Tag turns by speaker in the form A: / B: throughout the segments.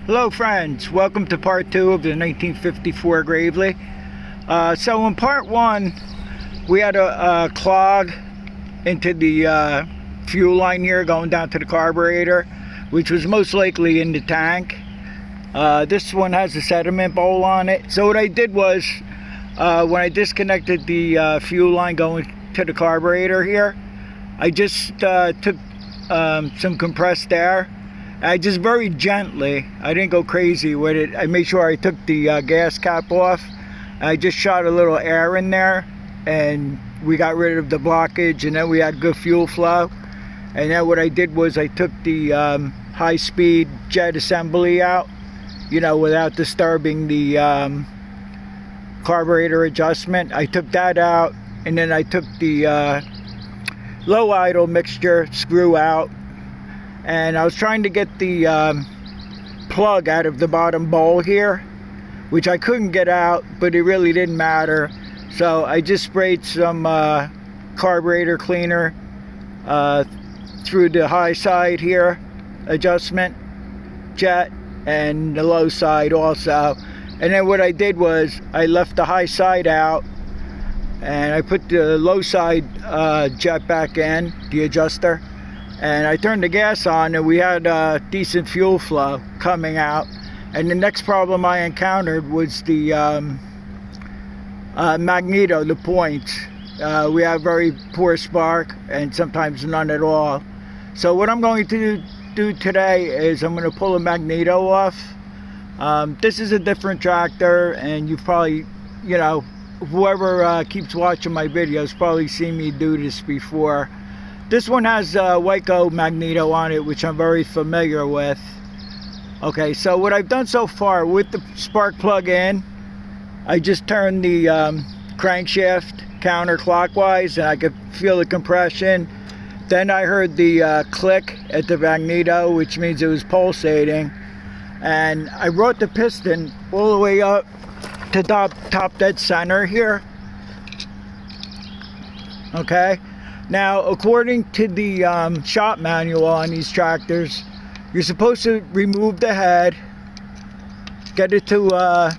A: Hello friends, welcome to part 2 of the 1954 Gravely. So in part 1 we had a clog into the fuel line here going down to the carburetor, which was most likely in the tank. This one has a sediment bowl on it. So what I did was when I disconnected the fuel line going to the carburetor here, I just took some compressed air. I just very gently, I didn't go crazy with it. I made sure I took the gas cap off. I just shot a little air in there and we got rid of the blockage, and then we had good fuel flow. And then what I did was I took the high-speed jet assembly out, you know, without disturbing the carburetor adjustment. I took that out, and then I took the low idle mixture screw out. And I was trying to get the plug out of the bottom bowl here, which I couldn't get out, but it really didn't matter. So I just sprayed some carburetor cleaner through the high side here adjustment jet and the low side also. And then what I did was I left the high side out and I put the low side jet back in, the adjuster. And I turned the gas on and we had decent fuel flow coming out. And the next problem I encountered was the Magneto, the points. We have very poor spark and sometimes none at all. So what I'm going to do today is I'm going to pull a Magneto off. This is a different tractor, and you've probably, you know, whoever keeps watching my videos probably seen me do this before. This one has Waco Magneto on it, which I'm very familiar with. Okay, so what I've done so far with the spark plug in, I just turned the crankshaft counterclockwise and I could feel the compression. Then I heard the click at the Magneto, which means it was pulsating. And I brought the piston all the way up to top dead center here. Okay. Now, according to the shop manual on these tractors, you're supposed to remove the head, get it to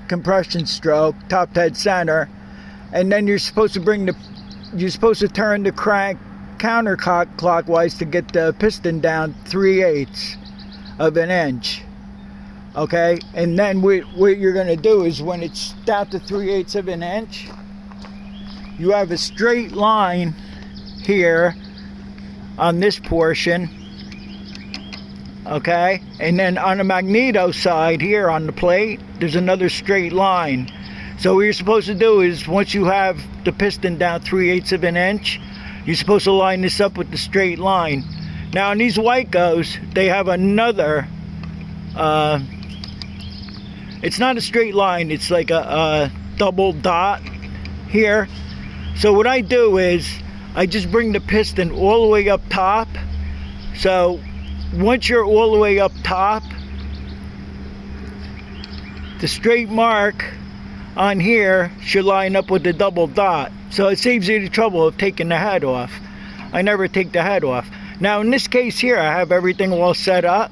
A: compression stroke, top dead center, and then you're supposed to turn the crank counterclockwise to get the piston down 3/8 of an inch. Okay, and then what you're going to do is when it's down to 3/8 of an inch, you have a straight line here on this portion, okay, and then on the Magneto side here on the plate there's another straight line. So what you're supposed to do is once you have the piston down 3/8 of an inch, you're supposed to line this up with the straight line. Now in these Wacos they have another it's not a straight line, it's like a double dot here. So what I do is I just bring the piston all the way up top. So once you're all the way up top, the straight mark on here should line up with the double dot. So it saves you the trouble of taking the head off. I never take the head off. Now in this case here, I have everything all set up.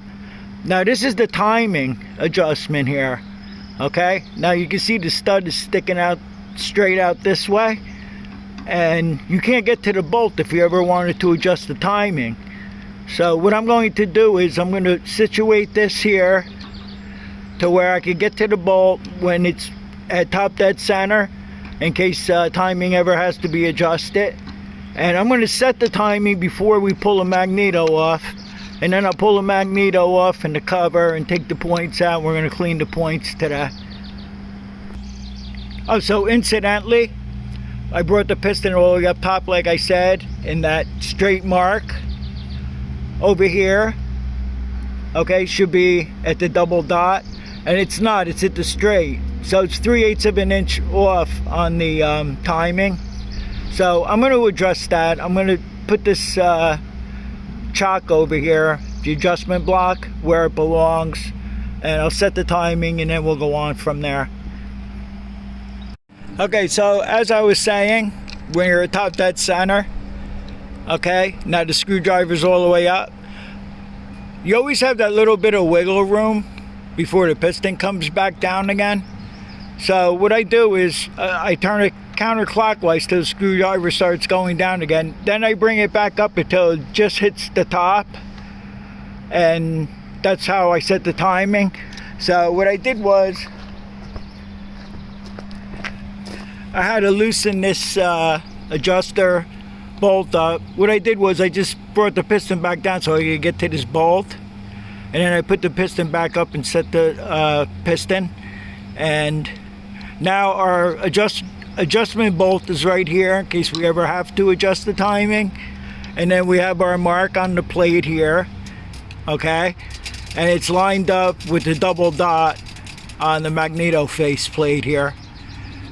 A: Now this is the timing adjustment here. Okay, now you can see the stud is sticking out straight out this way. And you can't get to the bolt if you ever wanted to adjust the timing. So what I'm going to do is I'm going to situate this here to where I can get to the bolt when it's at top dead center in case timing ever has to be adjusted. And I'm going to set the timing before we pull the Magneto off, and then I'll pull the Magneto off and the cover and take the points out. We're going to clean the points today. Oh, so incidentally, I brought the piston all the way up top, like I said, in that straight mark over here. Okay, should be at the double dot, and it's not, it's at the straight. So it's 3/8 of an inch off on the timing. So I'm going to address that. I'm going to put this chock over here, the adjustment block, where it belongs, and I'll set the timing and then we'll go on from there. Okay, so as I was saying, when you're at top dead center, okay, now the screwdriver's all the way up, you always have that little bit of wiggle room before the piston comes back down again. So what I do is I turn it counterclockwise till the screwdriver starts going down again. Then I bring it back up until it just hits the top, and that's how I set the timing. So what I did was I had to loosen this adjuster bolt up. What I did was I just brought the piston back down so I could get to this bolt, and then I put the piston back up and set the piston. And now our adjustment bolt is right here in case we ever have to adjust the timing. And then we have our mark on the plate here, okay, and it's lined up with the double dot on the Magneto face plate here.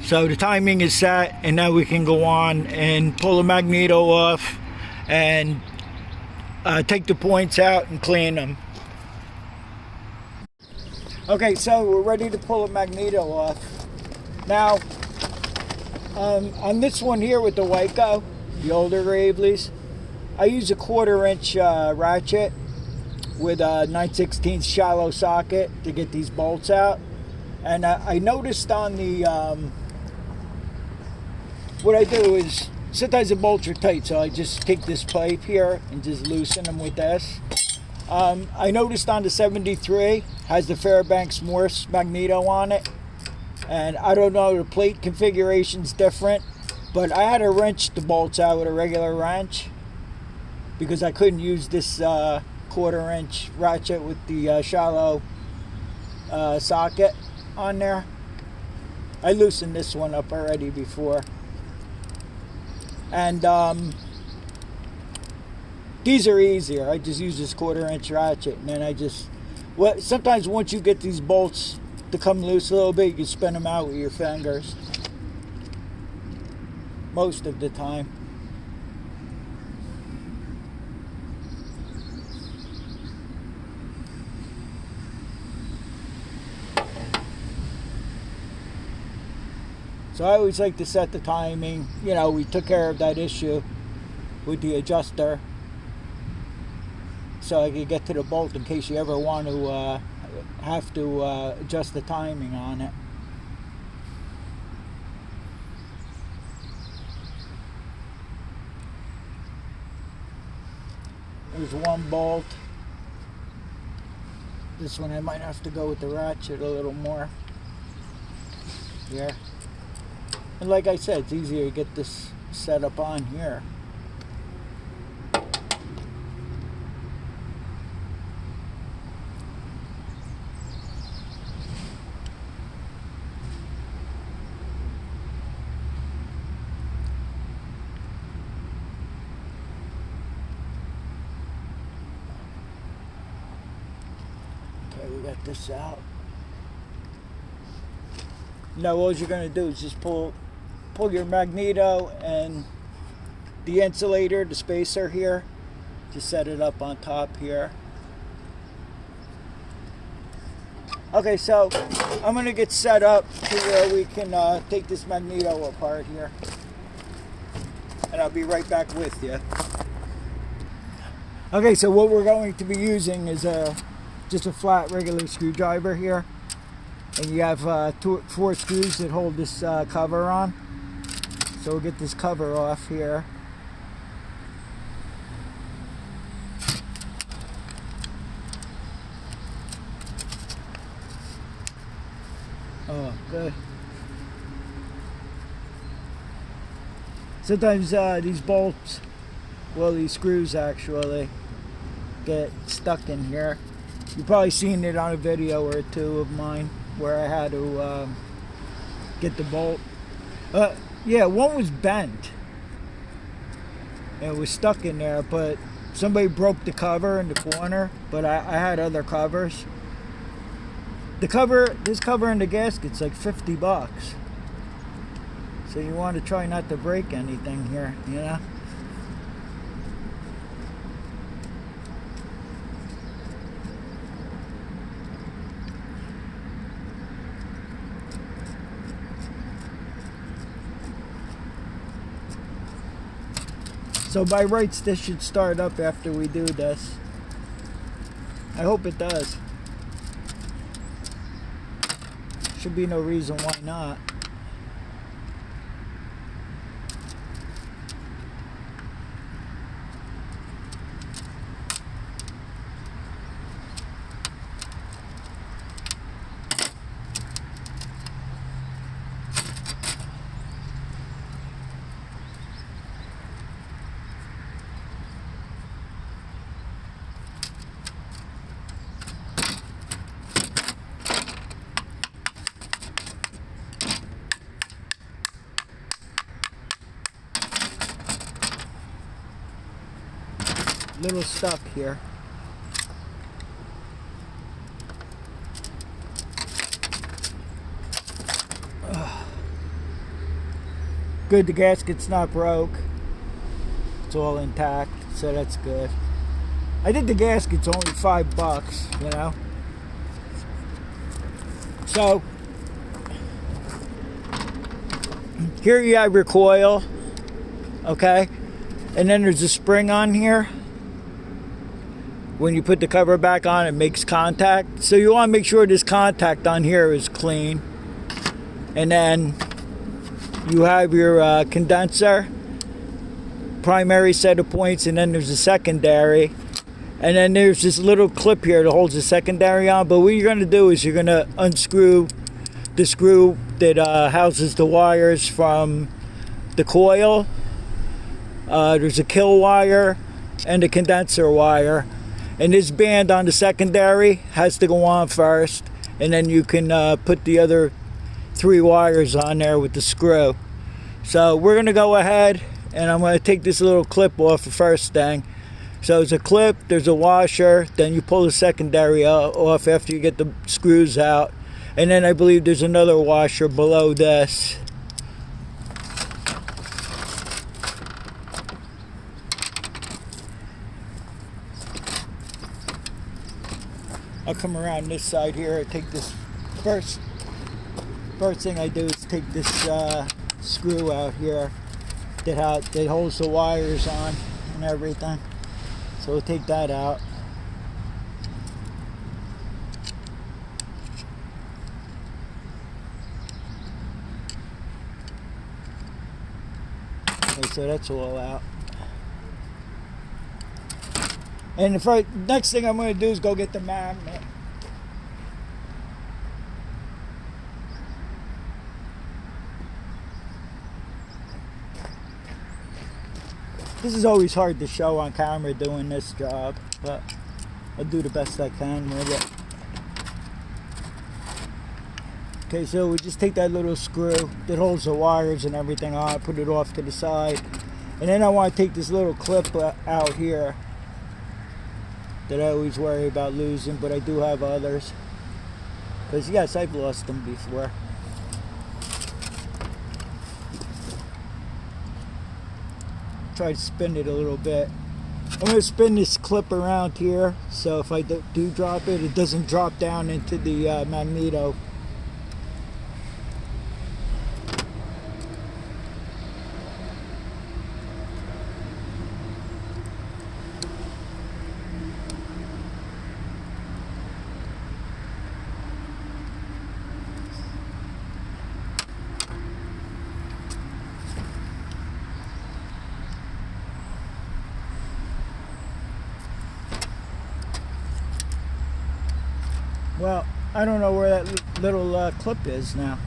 A: So the timing is set, and now we can go on and pull the Magneto off and take the points out and clean them. Okay, so we're ready to pull the Magneto off. Now, on this one here with the Waco, the older Graveleys, I use a 1/4 inch ratchet with a 9/16 shallow socket to get these bolts out. And I noticed on the, what I do is, sometimes the bolts are tight, so I just take this pipe here and just loosen them with this. I noticed on the 73 has the Fairbanks Morse Magneto on it, and I don't know, the plate configuration's different, but I had to wrench the bolts out with a regular wrench because I couldn't use this 1/4 inch ratchet with the shallow socket on there. I loosened this one up already before, and these are easier. I just use this 1/4 inch ratchet, and then I just, well, sometimes once you get these bolts to come loose a little bit, you can spin them out with your fingers. Most of the time. So I always like to set the timing. You know, we took care of that issue with the adjuster, so I could get to the bolt in case you ever want to have to adjust the timing on it. There's one bolt. This one I might have to go with the ratchet a little more. Here. And like I said, it's easier to get this set up on here. Okay, we got this out. Now all you're going to do is just pull your Magneto and the insulator, the spacer here. Just set it up on top here. Okay, so I'm going to get set up to where we can take this Magneto apart here. And I'll be right back with you. Okay, so what we're going to be using is just a flat regular screwdriver here. And you have 4 screws that hold this cover on. So we'll get this cover off here. Oh, good. Sometimes these bolts, well, these screws actually get stuck in here. You've probably seen it on a video or two of mine where I had to get the bolt. Yeah, one was bent. It was stuck in there, but somebody broke the cover in the corner, but I had other covers. The cover, this cover in the gasket's like $50. So you want to try not to break anything here, you know? So by rights, this should start up after we do this. I hope it does. Should be no reason why not. Little stuck here. Good, the gasket's not broke. It's all intact, so that's good. I think the gasket's only $5, you know. So here you have your coil, okay, and then there's a spring on here. When you put the cover back on, it makes contact. So you want to make sure this contact on here is clean. And then you have your condenser, primary set of points, and then there's a secondary. And then there's this little clip here that holds the secondary on. But what you're going to do is you're going to unscrew the screw that houses the wires from the coil. There's a kill wire and a condenser wire. And this band on the secondary has to go on first, and then you can put the other 3 wires on there with the screw. So we're going to go ahead, and I'm going to take this little clip off the first thing. So there's a clip, there's a washer, then you pull the secondary off after you get the screws out. And then I believe there's another washer below this. I'll come around this side here and take this first thing I do is take this screw out here that holds the wires on and everything. So we'll take that out. Okay, so that's all out. And the next thing I'm going to do is go get the magnet. This is always hard to show on camera doing this job, but I'll do the best I can with it. Okay, so we just take that little screw that holds the wires and everything on, put it off to the side. And then I want to take this little clip out here that I always worry about losing, but I do have others. Because yes, I've lost them before. Try to spin it a little bit. I'm going to spin this clip around here, so if I do drop it, it doesn't drop down into the Magneto. Well, I don't know where that little clip is now.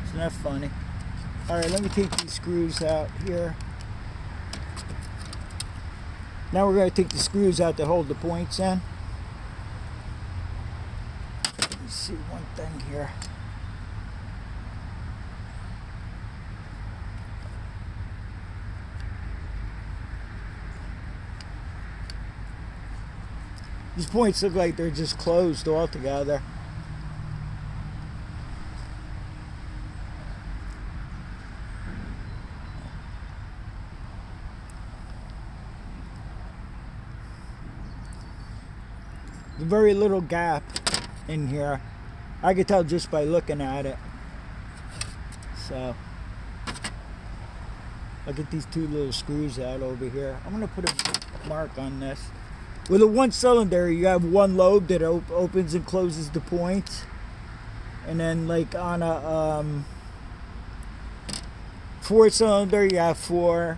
A: Isn't that funny? Alright, let me take these screws out here. Now we're going to take the screws out to hold the points in. Let's see one thing here. These points look like they're just closed altogether. There's very little gap in here. I could tell just by looking at it. So I'll get these 2 little screws out over here. I'm going to put a mark on this. With a one cylinder, you have one lobe that opens and closes the points. And then like on a 4-cylinder, you have 4.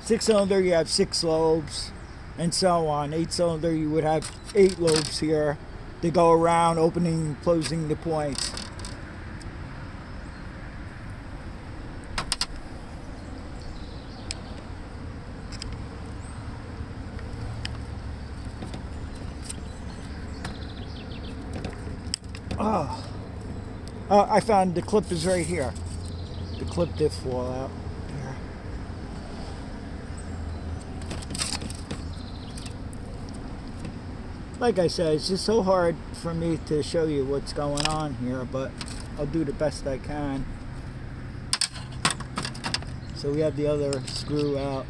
A: 6-cylinder, you have 6 lobes, and so on. 8-cylinder, you would have 8 lobes here. They go around opening and closing the points. I found the clip is right here. The clip did fall out here. Like I said, it's just so hard for me to show you what's going on here, but I'll do the best I can. So we have the other screw out.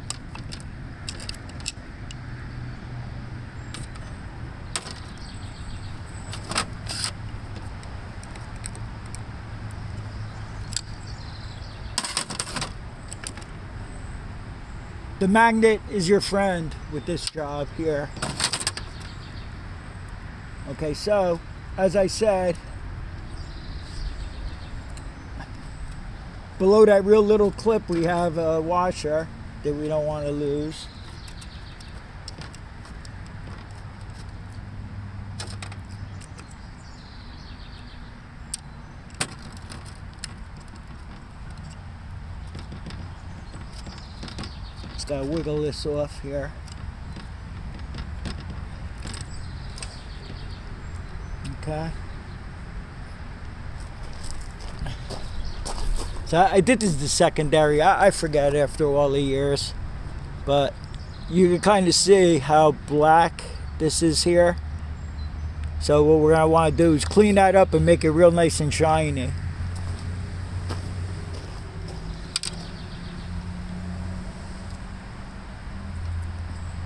A: The magnet is your friend with this job here. Okay, so as I said, below that real little clip we have a washer that we don't want to lose. Just gotta wiggle this off here. Okay. So I did this the secondary. I forget after all the years, but you can kind of see how black this is here. So what we're gonna want to do is clean that up and make it real nice and shiny.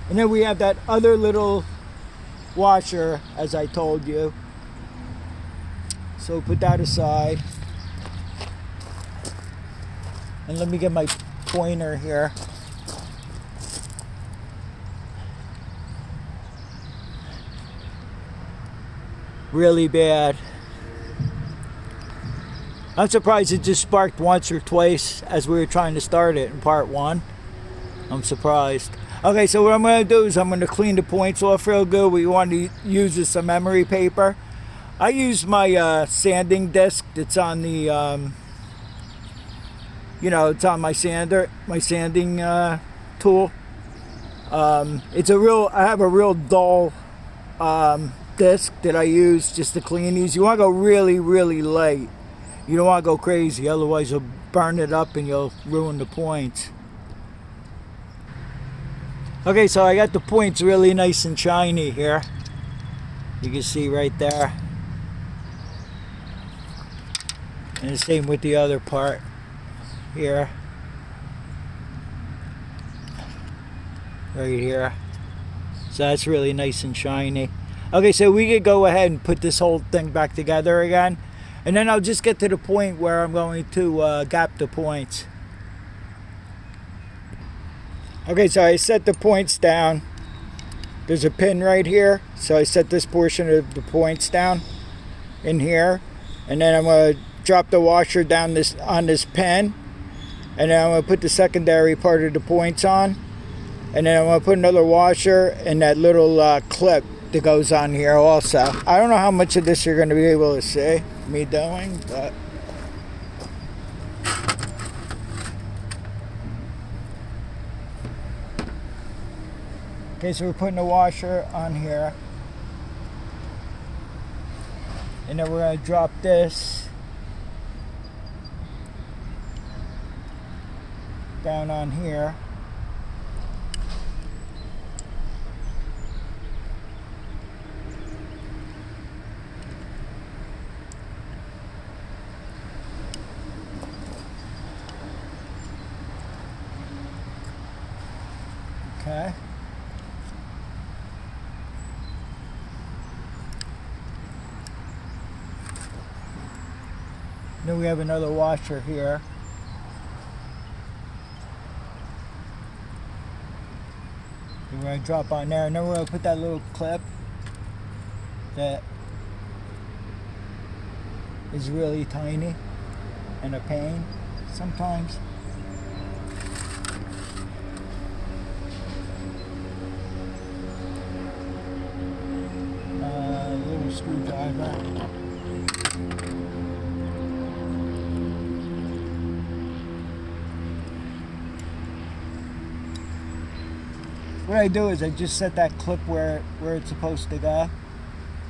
A: And then we have that other little washer, as I told you. So put that aside. And let me get my pointer here. Really bad. I'm surprised it just sparked once or twice as we were trying to start it in part 1. I'm surprised. Okay, so what I'm going to do is I'm going to clean the points off real good. We want to use some emery paper. I use my sanding disc that's on the, it's on my sander, my sanding tool. I have a real dull disc that I use just to clean these. You want to go really, really light. You don't want to go crazy, otherwise you'll burn it up and you'll ruin the points. Okay, so I got the points really nice and shiny here. You can see right there. And the same with the other part here. Right here. So that's really nice and shiny. Okay, so we could go ahead and put this whole thing back together again. And then I'll just get to the point where I'm going to gap the points. Okay, so I set the points down. There's a pin right here. So I set this portion of the points down in here. And then I'm going to drop the washer down on this pin. And then I'm going to put the secondary part of the points on. And then I'm going to put another washer and that little clip that goes on here also. I don't know how much of this you're going to be able to see me doing, but... Okay, so we're putting the washer on here. And then we're going to drop this down on here. Okay. Then we have another washer here. we're going to drop on there, and then we're going to put that little clip that is really tiny and a pain sometimes. Little screwdriver. What I do is I just set that clip where it's supposed to go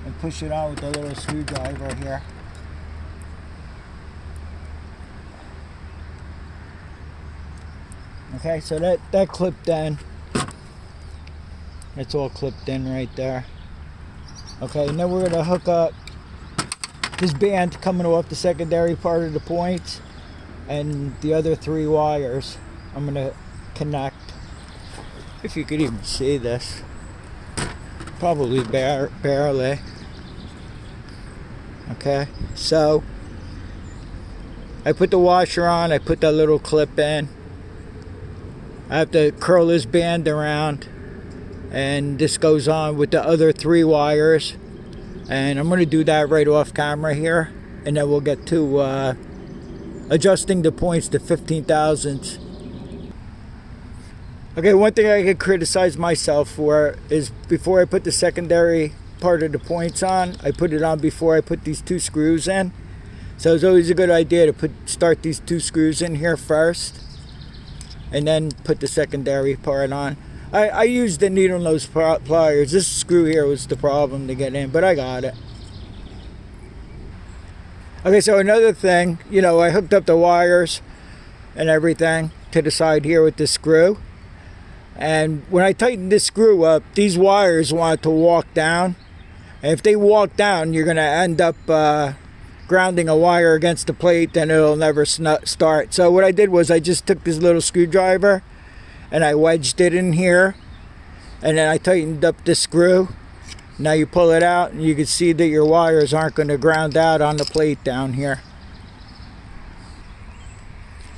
A: and push it on with the little screwdriver here. Okay, so that clipped in. It's all clipped in right there. Okay, and then we're going to hook up this band coming off the secondary part of the points and the other 3 wires I'm going to connect. If you could even see this. Probably barely. Okay, so I put the washer on, I put that little clip in. I have to curl this band around, and this goes on with the other 3 wires, and I'm going to do that right off camera here, and then we'll get to adjusting the points to 15 thousandths. Okay, one thing I could criticize myself for is before I put the secondary part of the points on, I put it on before I put these 2 screws in. So it's always a good idea to start these 2 screws in here first and then put the secondary part on. I used the needle nose pliers. This screw here was the problem to get in, but I got it. Okay, so another thing, I hooked up the wires and everything to the side here with this screw. And when I tightened this screw up, these wires wanted to walk down. And if they walk down, you're going to end up grounding a wire against the plate, then it'll never start. So what I did was I just took this little screwdriver and I wedged it in here, and then I tightened up this screw. Now you pull it out and you can see that your wires aren't going to ground out on the plate down here.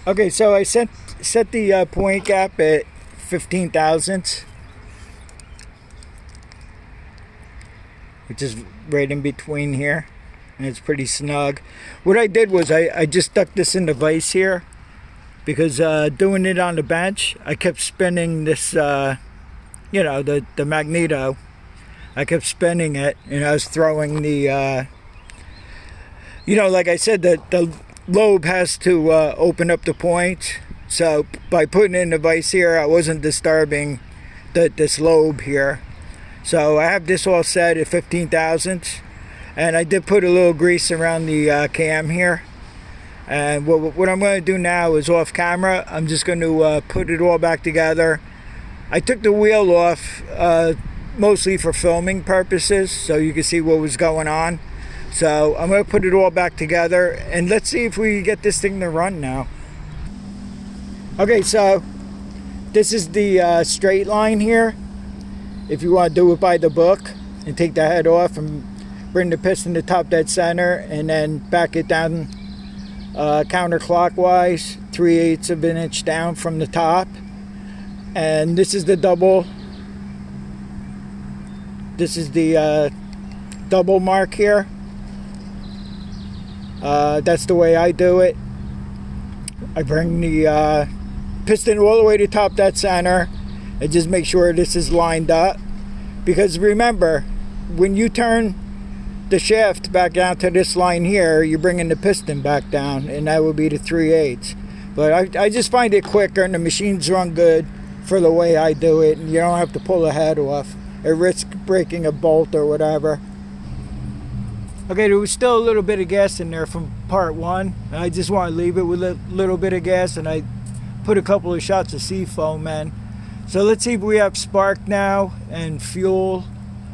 A: Okay, so I set the point gap at 15 thousandths, which is right in between here, and it's pretty snug. What I did was I just stuck this in the vise here, because doing it on the bench, I kept spinning this, the Magneto. I kept spinning it, and I was throwing the, like I said, the lobe has to open up the point. So by putting it in the vise here, I wasn't disturbing this lobe here. So I have this all set at 15 thousandths, and I did put a little grease around the cam here. And what I'm going to do now is off camera, I'm just going to put it all back together. I took the wheel off mostly for filming purposes, so you can see what was going on. So I'm going to put it all back together, and let's see if we get this thing to run now. Okay, so this is the straight line here. If you want to do it by the book and take the head off and bring the piston to top dead center and then back it down counterclockwise, 3/8 of an inch down from the top. And this is the double. This is the double mark here. That's the way I do it. I bring the piston all the way to top that center and just make sure this is lined up, because remember, when you turn the shaft back down to this line here, you're bringing the piston back down, and that would be the 3/8. But I just find it quicker, and the machines run good for the way I do it, and you don't have to pull the head off or risk breaking a bolt or whatever. Okay, there was still a little bit of gas in there from part 1, and I just want to leave it with a little bit of gas, and I put a couple of shots of seafoam in. So let's see if we have spark now and fuel.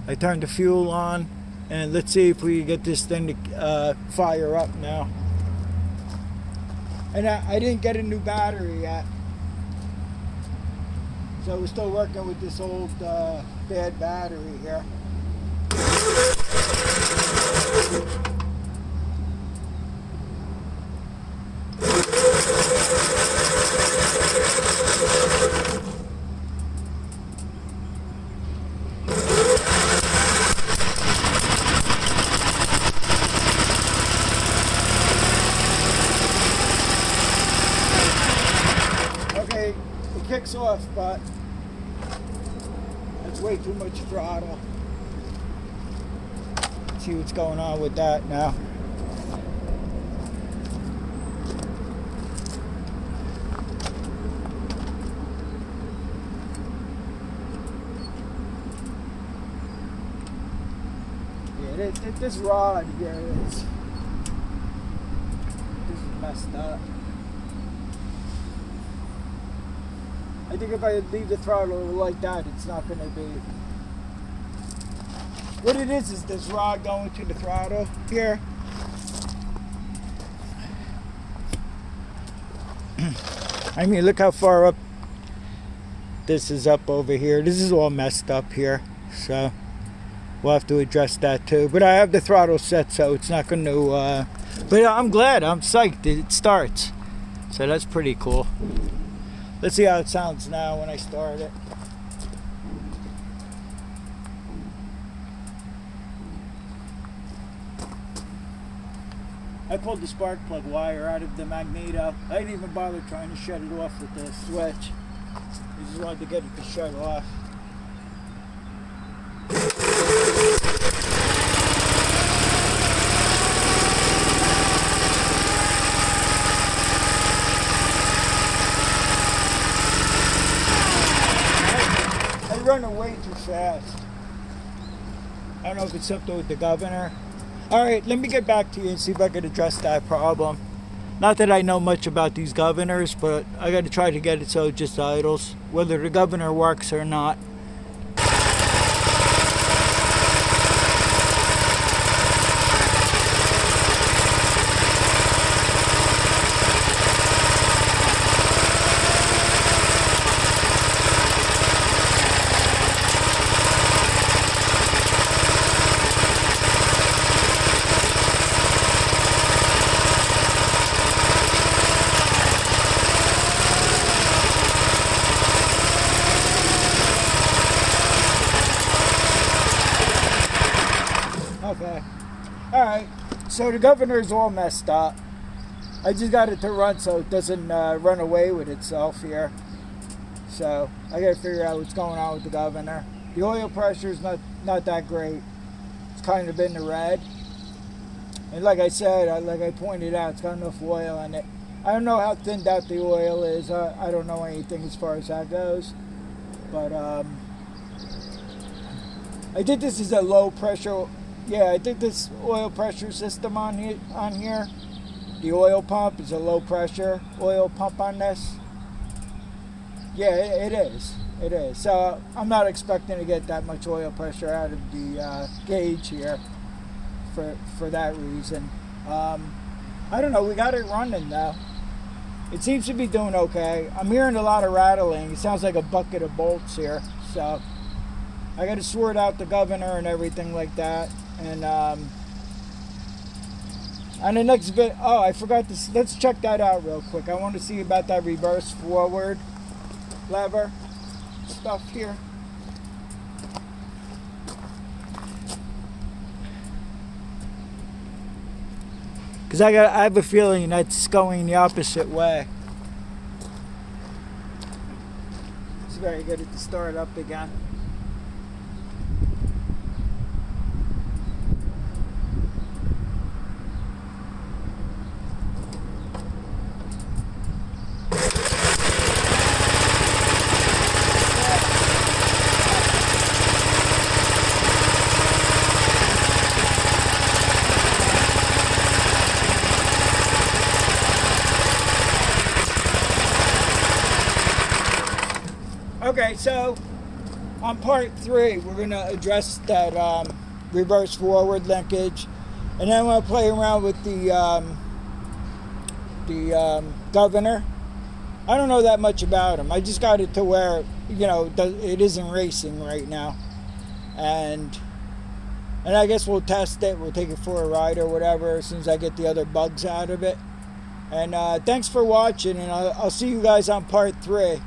A: I turned the fuel on, and let's see if we get this thing to fire up now. And I didn't get a new battery yet, so we're still working with this old bad battery here. but that's way too much throttle. Let's see what's going on with that now. Yeah, this rod here is messed up. I think if I leave the throttle like that, it's not going to be. What it is this rod going to the throttle here. I mean, look how far up this is up over here. This is all messed up here, so we'll have to address that too. But I have the throttle set, so it's not going to. But I'm glad. I'm psyched. It starts, so that's pretty cool. Let's see how it sounds now when I start it. I pulled the spark plug wire out of the Magneto. I didn't even bother trying to shut it off with the switch. I just wanted to get it to shut off. Running way too fast. I don't know if it's something with the governor. Alright, let me get back to you and see if I can address that problem. Not that I know much about these governors, but I got to try to get it so it just idles, whether the governor works or not. Okay. Alright. So the governor's all messed up. I just got it to run so it doesn't run away with itself here. So I gotta figure out what's going on with the governor. The oil pressure's not that great. It's kind of in the red. And like I said, like I pointed out, it's got enough oil in it. I don't know how thinned out the oil is. I don't know anything as far as that goes. But I think this is a low pressure. Yeah, I think this oil pressure system on here, the oil pump is a low pressure oil pump on this. Yeah, it is. It is. So I'm not expecting to get that much oil pressure out of the gauge here for that reason. I don't know. We got it running though. It seems to be doing okay. I'm hearing a lot of rattling. It sounds like a bucket of bolts here. So I got to sort out the governor and everything like that. And on the next bit, oh, I forgot this. Let's check that out real quick. I want to see about that reverse forward lever stuff here. Because I have a feeling that's going the opposite way. It's very good at the start up again. Okay, so on part 3, we're going to address that reverse forward linkage, and then I'm going to play around with the governor. I don't know that much about him. I just got it to where, you know, it isn't racing right now, and I guess we'll test it. We'll take it for a ride or whatever as soon as I get the other bugs out of it. And thanks for watching, and I'll see you guys on part 3.